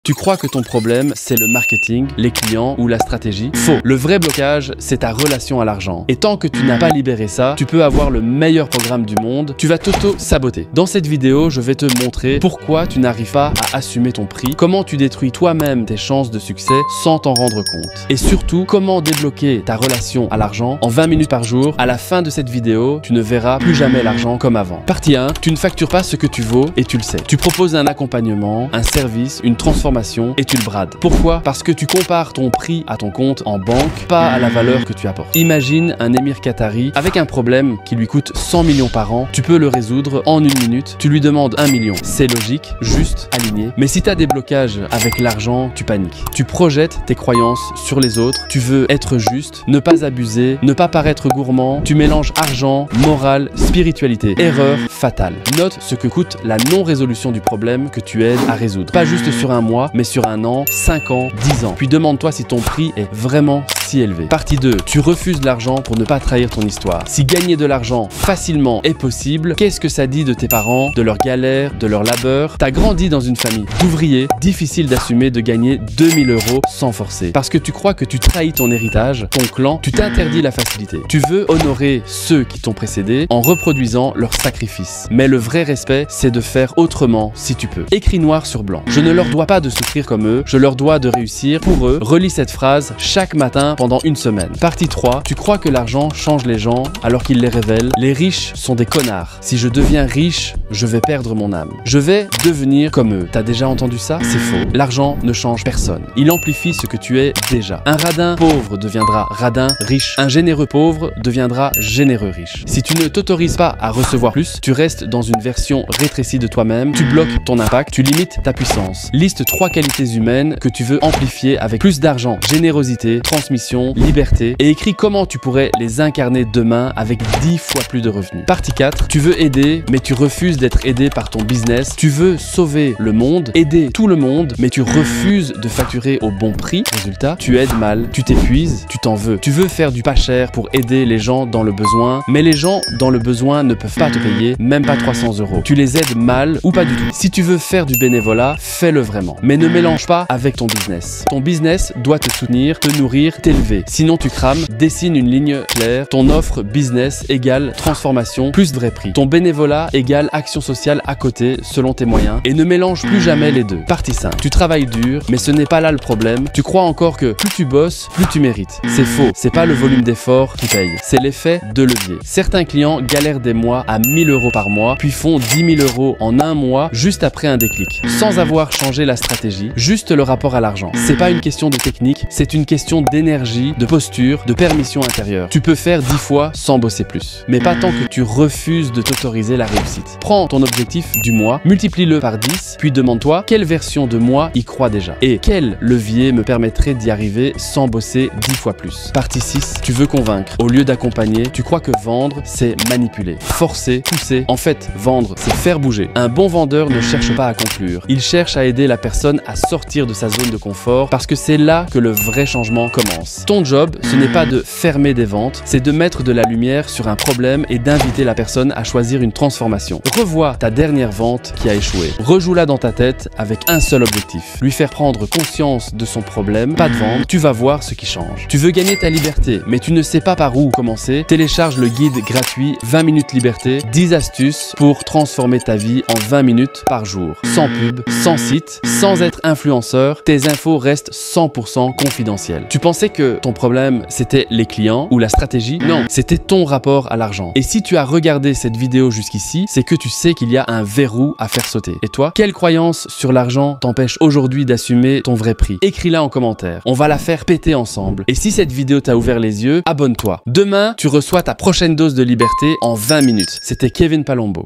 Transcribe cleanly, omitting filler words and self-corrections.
Tu crois que ton problème, c'est le marketing, les clients ou la stratégie? Faux. Le vrai blocage, c'est ta relation à l'argent. Et tant que tu n'as pas libéré ça, tu peux avoir le meilleur programme du monde, tu vas t'auto-saboter. Dans cette vidéo, je vais te montrer pourquoi tu n'arrives pas à assumer ton prix, comment tu détruis toi-même tes chances de succès sans t'en rendre compte. Et surtout, comment débloquer ta relation à l'argent en 20 minutes par jour. À la fin de cette vidéo, tu ne verras plus jamais l'argent comme avant. Partie 1, tu ne factures pas ce que tu vaux et tu le sais. Tu proposes un accompagnement, un service, une transformation et tu le brades. Pourquoi? Parce que tu compares ton prix à ton compte en banque, pas à la valeur que tu apportes. Imagine un émir qatari avec un problème qui lui coûte 100 millions par an. Tu peux le résoudre en une minute. Tu lui demandes 1 million. C'est logique, juste, aligné. Mais si tu as des blocages avec l'argent, tu paniques. Tu projettes tes croyances sur les autres. Tu veux être juste, ne pas abuser, ne pas paraître gourmand. Tu mélanges argent, morale, spiritualité. Erreur fatale. Note ce que coûte la non-résolution du problème que tu aides à résoudre. Pas juste sur un mois, mais sur un an, 5 ans, 10 ans. Puis demande-toi si ton prix est vraiment si élevé. Partie 2. Tu refuses l'argent pour ne pas trahir ton histoire. Si gagner de l'argent facilement est possible, qu'est-ce que ça dit de tes parents, de leur galère, de leur labeur? T'as grandi dans une famille d'ouvriers, difficile d'assumer de gagner 2000 € sans forcer. Parce que tu crois que tu trahis ton héritage, ton clan, tu t'interdis la facilité. Tu veux honorer ceux qui t'ont précédé en reproduisant leurs sacrifices. Mais le vrai respect, c'est de faire autrement si tu peux. Écris noir sur blanc. Je ne leur dois pas de souffrir comme eux, je leur dois de réussir pour eux. Relis cette phrase chaque matin pendant une semaine. Partie 3. Tu crois que l'argent change les gens alors qu'il les révèle. Les riches sont des connards. Si je deviens riche, je vais perdre mon âme. Je vais devenir comme eux. T'as déjà entendu ça? C'est faux. L'argent ne change personne. Il amplifie ce que tu es déjà. Un radin pauvre deviendra radin riche. Un généreux pauvre deviendra généreux riche. Si tu ne t'autorises pas à recevoir plus, tu restes dans une version rétrécie de toi-même. Tu bloques ton impact. Tu limites ta puissance. Liste 3 qualités humaines que tu veux amplifier avec plus d'argent, générosité, transmission, liberté, et écris comment tu pourrais les incarner demain avec 10 fois plus de revenus. Partie 4. Tu veux aider, mais tu refuses d'être aidé par ton business. Tu veux sauver le monde, aider tout le monde, mais tu refuses de facturer au bon prix. Résultat, tu aides mal, tu t'épuises, tu t'en veux. Tu veux faire du pas cher pour aider les gens dans le besoin, mais les gens dans le besoin ne peuvent pas te payer, même pas 300 €. Tu les aides mal ou pas du tout. Si tu veux faire du bénévolat, fais-le vraiment. Mais ne mélange pas avec ton business. Ton business doit te soutenir, te nourrir, t'élever. Sinon tu crames. Dessine une ligne claire. Ton offre business égale transformation plus vrai prix. Ton bénévolat égale action sociale à côté selon tes moyens. Et ne mélange plus jamais les deux. Partie 5. Tu travailles dur, mais ce n'est pas là le problème. Tu crois encore que plus tu bosses, plus tu mérites. C'est faux. C'est pas le volume d'effort qui paye. C'est l'effet de levier. Certains clients galèrent des mois à 1000 € par mois, puis font 10 000 € en un mois juste après un déclic. Sans avoir changé la stratégie, juste le rapport à l'argent. C'est pas une question de technique, c'est une question d'énergie, de posture, de permission intérieure. Tu peux faire 10 fois sans bosser plus. Mais pas tant que tu refuses de t'autoriser la réussite. Prends ton objectif du mois, multiplie-le par 10, puis demande-toi quelle version de moi y croit déjà. Et quel levier me permettrait d'y arriver sans bosser 10 fois plus. Partie 6. Tu veux convaincre. Au lieu d'accompagner, tu crois que vendre, c'est manipuler, forcer, pousser. En fait, vendre, c'est faire bouger. Un bon vendeur ne cherche pas à conclure. Il cherche à aider la personne à sortir de sa zone de confort parce que c'est là que le vrai changement commence. Ton job, ce n'est pas de fermer des ventes, c'est de mettre de la lumière sur un problème et d'inviter la personne à choisir une transformation. Revois ta dernière vente qui a échoué. Rejoue-la dans ta tête avec un seul objectif. Lui faire prendre conscience de son problème, pas de vendre, tu vas voir ce qui change. Tu veux gagner ta liberté, mais tu ne sais pas par où commencer. Télécharge le guide gratuit 20 minutes liberté, 10 astuces pour transformer ta vie en 20 minutes par jour. Sans pub, sans site, sans être influenceur, tes infos restent 100% confidentielles. Tu pensais que ton problème c'était les clients ou la stratégie? Non, c'était ton rapport à l'argent. Et si tu as regardé cette vidéo jusqu'ici, c'est que tu sais qu'il y a un verrou à faire sauter. Et toi, quelle croyance sur l'argent t'empêche aujourd'hui d'assumer ton vrai prix? Écris-la en commentaire. On va la faire péter ensemble. Et si cette vidéo t'a ouvert les yeux, abonne-toi. Demain, tu reçois ta prochaine dose de liberté en 20 minutes. C'était Kevin Palombo.